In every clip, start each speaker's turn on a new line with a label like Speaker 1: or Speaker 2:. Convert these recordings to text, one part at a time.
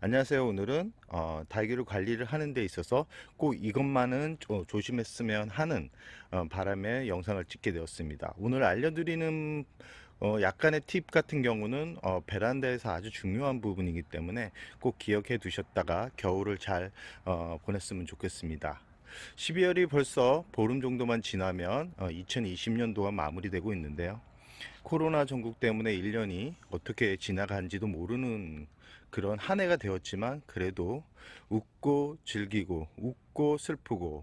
Speaker 1: 안녕하세요. 오늘은 다육이를 관리를 하는 데 있어서 꼭 이것만은 조심했으면 하는 바람에 영상을 찍게 되었습니다. 오늘 알려드리는 약간의 팁 같은 경우는 베란다에서 아주 중요한 부분이기 때문에 꼭 기억해 두셨다가 겨울을 잘 보냈으면 좋겠습니다. 12월이 벌써 보름 정도만 지나면 2020년도가 마무리되고 있는데요. 코로나 전국 때문에 1년이 어떻게 지나간지도 모르는 그런 한 해가 되었지만, 그래도 웃고 즐기고 웃고 슬프고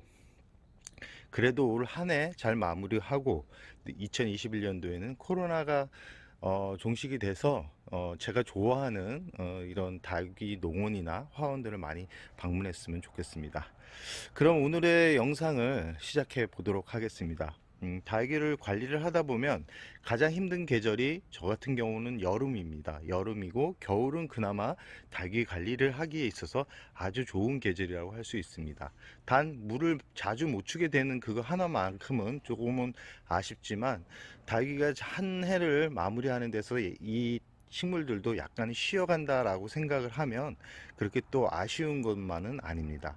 Speaker 1: 그래도 올 한 해 잘 마무리하고 2021년도에는 코로나가 종식이 돼서 제가 좋아하는 이런 닭이 농원이나 화원들을 많이 방문했으면 좋겠습니다. 그럼 오늘의 영상을 시작해 보도록 하겠습니다. 다육이를 관리를 하다 보면 가장 힘든 계절이 저 같은 경우는 여름입니다. 여름이고 겨울은 그나마 다육이 관리를 하기에 있어서 아주 좋은 계절이라고 할 수 있습니다. 단 물을 자주 못 주게 되는 그거 하나만큼은 조금은 아쉽지만, 다육이가 한 해를 마무리하는 데서 이 식물들도 약간 쉬어간다라고 생각을 하면 그렇게 또 아쉬운 것만은 아닙니다.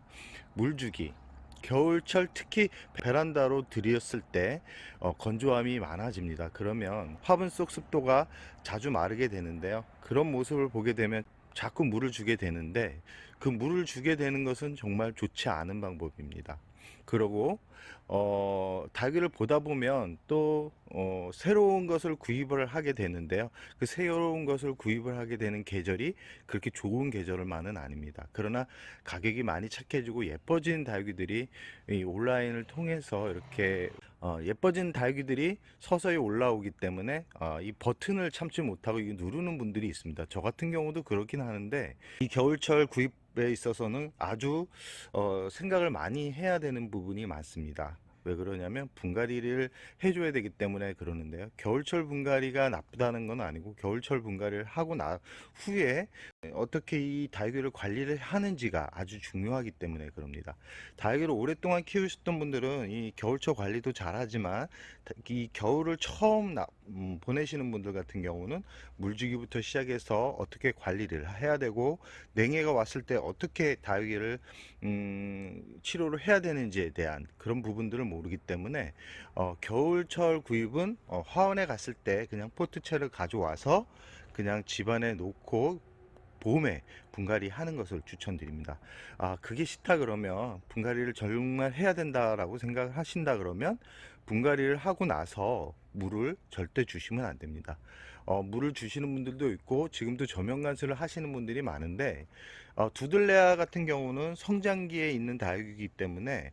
Speaker 1: 물주기, 겨울철 특히 베란다로 들였을 때 건조함이 많아집니다. 그러면 화분 속 습도가 자주 마르게 되는데요. 그런 모습을 보게 되면 자꾸 물을 주게 되는데, 그 물을 주게 되는 것은 정말 좋지 않은 방법입니다. 그러고 닭을 보다 보면 또 새로운 것을 구입을 하게 되는데요. 그 새로운 것을 구입을 하게 되는 계절이 그렇게 좋은 계절만은 아닙니다. 그러나 가격이 많이 착해지고 예뻐진 다육이들이 이 온라인을 통해서 이렇게 예뻐진 다육이들이 서서히 올라오기 때문에 이 버튼을 참지 못하고 이 누르는 분들이 있습니다. 저 같은 경우도 그렇긴 하는데, 이 겨울철 구입에 있어서는 아주 생각을 많이 해야 되는 부분이 많습니다. 왜 그러냐면 분갈이를 해줘야 되기 때문에 그러는데요. 겨울철 분갈이가 나쁘다는 건 아니고, 겨울철 분갈이를 하고 나 후에 어떻게 이 다육이를 관리를 하는지가 아주 중요하기 때문에 그럽니다. 다육이를 오랫동안 키우셨던 분들은 이 겨울철 관리도 잘하지만, 이 겨울을 처음 보내시는 분들 같은 경우는 물주기부터 시작해서 어떻게 관리를 해야 되고, 냉해가 왔을 때 어떻게 다육이를 치료를 해야 되는지에 대한 그런 부분들을 모르기 때문에 겨울철 구입은 화원에 갔을 때 그냥 포트채를 가져와서 그냥 집안에 놓고 봄에 분갈이 하는 것을 추천드립니다. 그게 싫다 그러면, 분갈이를 정말 해야 된다라고 생각을 하신다 그러면 분갈이를 하고 나서 물을 절대 주시면 안 됩니다. 물을 주시는 분들도 있고 지금도 저면 관수를 하시는 분들이 많은데, 두들레아 같은 경우는 성장기에 있는 다육이기 때문에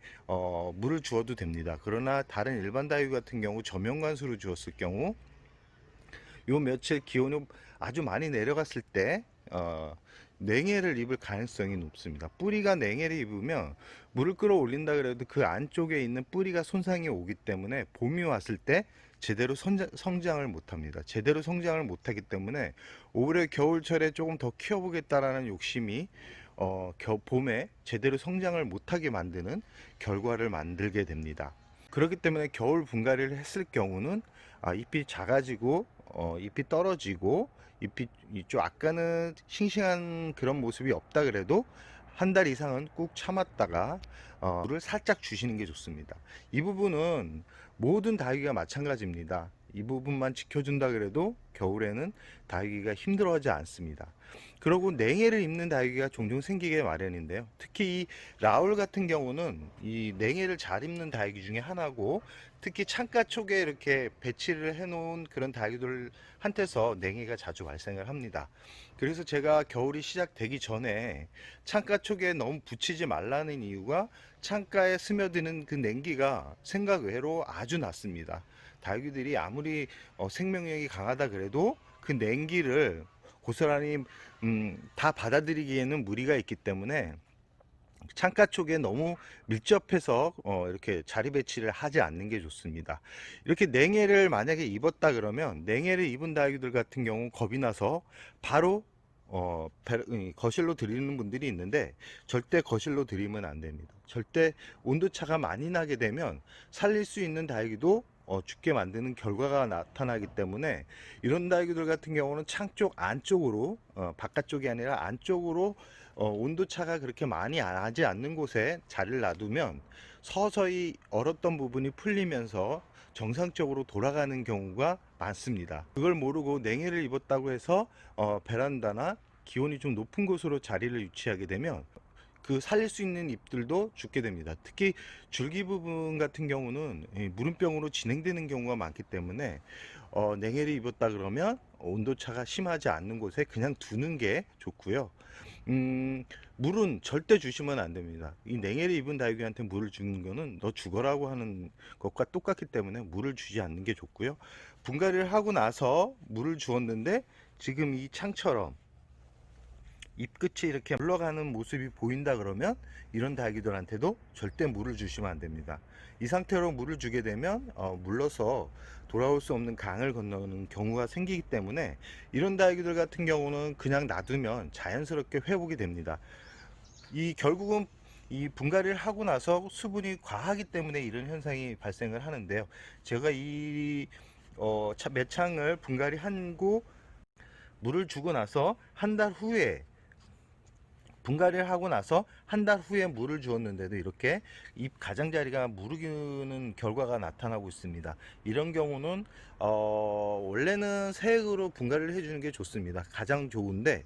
Speaker 1: 물을 주어도 됩니다. 그러나 다른 일반 다육이 같은 경우 저면 관수로 주었을 경우 요 며칠 기온이 아주 많이 내려갔을 때 냉해를 입을 가능성이 높습니다. 뿌리가 냉해를 입으면 물을 끌어올린다 그래도 그 안쪽에 있는 뿌리가 손상이 오기 때문에 봄이 왔을 때 제대로 성장을 못합니다. 제대로 성장을 못하기 때문에 올해 겨울철에 조금 더 키워보겠다라는 욕심이 봄에 제대로 성장을 못하게 만드는 결과를 만들게 됩니다. 그렇기 때문에 겨울 분갈이를 했을 경우는 잎이 작아지고 잎이 떨어지고 잎이 좀 아까는 싱싱한 그런 모습이 없다 그래도 한 달 이상은 꾹 참았다가 물을 살짝 주시는 게 좋습니다. 이 부분은 모든 다육이가 마찬가지입니다. 이 부분만 지켜준다 그래도 겨울에는 다육이가 힘들어하지 않습니다. 그리고 냉해를 입는 다육이가 종종 생기게 마련인데요. 특히 이 라울 같은 경우는 이 냉해를 잘 입는 다육이 중에 하나고, 특히 창가 쪽에 이렇게 배치를 해 놓은 그런 다육이들한테서 냉해가 자주 발생을 합니다. 그래서 제가 겨울이 시작되기 전에 창가 쪽에 너무 붙이지 말라는 이유가, 창가에 스며드는 그 냉기가 생각 외로 아주 낮습니다. 다육이들이 아무리 생명력이 강하다 그래도 그 냉기를 고스란히 다 받아들이기에는 무리가 있기 때문에 창가 쪽에 너무 밀접해서 이렇게 자리 배치를 하지 않는 게 좋습니다. 이렇게 냉해를 만약에 입었다 그러면, 냉해를 입은 다육이들 같은 경우 겁이 나서 바로 거실로 들이는 분들이 있는데, 절대 거실로 들이면 안 됩니다. 절대 온도차가 많이 나게 되면 살릴 수 있는 다육이도 죽게 만드는 결과가 나타나기 때문에 이런 다육이들 같은 경우는 창 쪽 안쪽으로 바깥쪽이 아니라 안쪽으로 온도차가 그렇게 많이 나지 않는 곳에 자리를 놔두면 서서히 얼었던 부분이 풀리면서 정상적으로 돌아가는 경우가 많습니다. 그걸 모르고 냉해를 입었다고 해서 베란다나 기온이 좀 높은 곳으로 자리를 유치하게 되면 그 살릴 수 있는 잎들도 죽게 됩니다. 특히 줄기 부분 같은 경우는 무름병으로 진행되는 경우가 많기 때문에 냉해를 입었다 그러면 온도차가 심하지 않는 곳에 그냥 두는 게 좋고요. 물은 절대 주시면 안 됩니다. 이 냉해를 입은 다육이한테 물을 주는 거는 너 죽어라고 하는 것과 똑같기 때문에 물을 주지 않는 게 좋고요. 분갈이를 하고 나서 물을 주었는데 지금 이 창처럼 잎끝이 이렇게 물러가는 모습이 보인다 그러면 이런 다육이들한테도 절대 물을 주시면 안 됩니다. 이 상태로 물을 주게 되면 물러서 돌아올 수 없는 강을 건너는 경우가 생기기 때문에 이런 다육이들 같은 경우는 그냥 놔두면 자연스럽게 회복이 됩니다. 이 결국은 이 분갈이를 하고 나서 수분이 과하기 때문에 이런 현상이 발생을 하는데요. 제가 이 매창을 분갈이 하고 물을 주고 나서 한 달 후에 분갈이를 하고 나서 한 달 후에 물을 주었는데도 이렇게 잎 가장자리가 무르기는 결과가 나타나고 있습니다. 이런 경우는 원래는 새흙으로 분갈이를 해주는 게 좋습니다. 가장 좋은데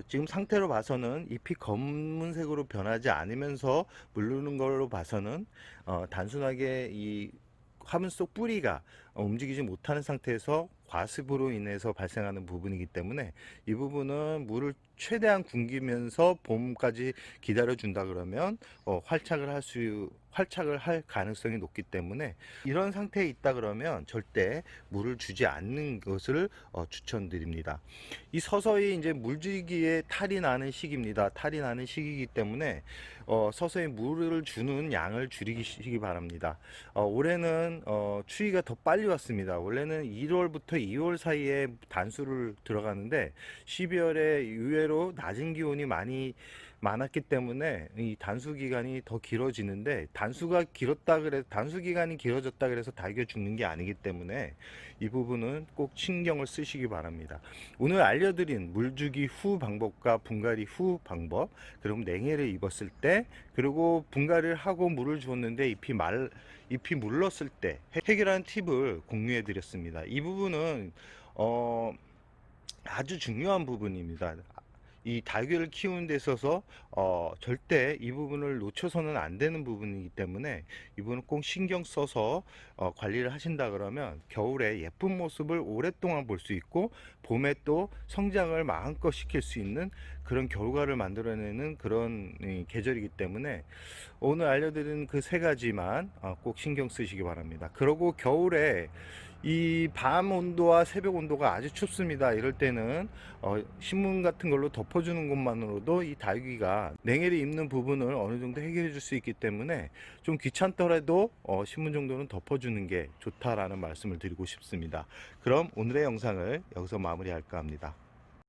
Speaker 1: 지금 상태로 봐서는 잎이 검은색으로 변하지 않으면서 물르는 걸로 봐서는 단순하게 이 화분 속 뿌리가 움직이지 못하는 상태에서 과습으로 인해서 발생하는 부분이기 때문에 이 부분은 물을 최대한 굶기면서 봄까지 기다려 준다 그러면 활착을 할 가능성이 높기 때문에 이런 상태에 있다 그러면 절대 물을 주지 않는 것을 추천드립니다. 이 서서히 이제 물주기에 탈이 나는 시기입니다. 탈이 나는 시기이기 때문에 서서히 물을 주는 양을 줄이시기 바랍니다. 올해는 추위가 더 빨리 왔습니다. 원래는 1월부터 2월 사이에 단수를 들어가는데 12월에 의외로 낮은 기온이 많았기 때문에 이 단수 기간이 더 길어지는데 단수 기간이 길어졌다 그래서 다육이가 죽는 게 아니기 때문에 이 부분은 꼭 신경을 쓰시기 바랍니다. 오늘 알려드린 물주기 후 방법과 분갈이 후 방법, 그리고 냉해를 입었을 때, 그리고 분갈이를 하고 물을 주었는데 잎이 물렀을 때 해결하는 팁을 공유해 드렸습니다. 이 부분은 아주 중요한 부분입니다. 이 다육이를 키우는 데 있어서 절대 이 부분을 놓쳐서는 안 되는 부분이기 때문에 이 부분은 꼭 신경 써서 관리를 하신다 그러면 겨울에 예쁜 모습을 오랫동안 볼 수 있고 봄에 또 성장을 마음껏 시킬 수 있는 그런 결과를 만들어내는 그런 계절이기 때문에 오늘 알려드린 그 세 가지만 꼭 신경 쓰시기 바랍니다. 그리고 겨울에 이 밤 온도와 새벽 온도가 아주 춥습니다. 이럴 때는 신문 같은 걸로 덮어주는 것만으로도 이 다육이가 냉해를 입는 부분을 어느 정도 해결해 줄 수 있기 때문에 좀 귀찮더라도 신문 정도는 덮어주는 게 좋다라는 말씀을 드리고 싶습니다. 그럼 오늘의 영상을 여기서 마무리할까 합니다.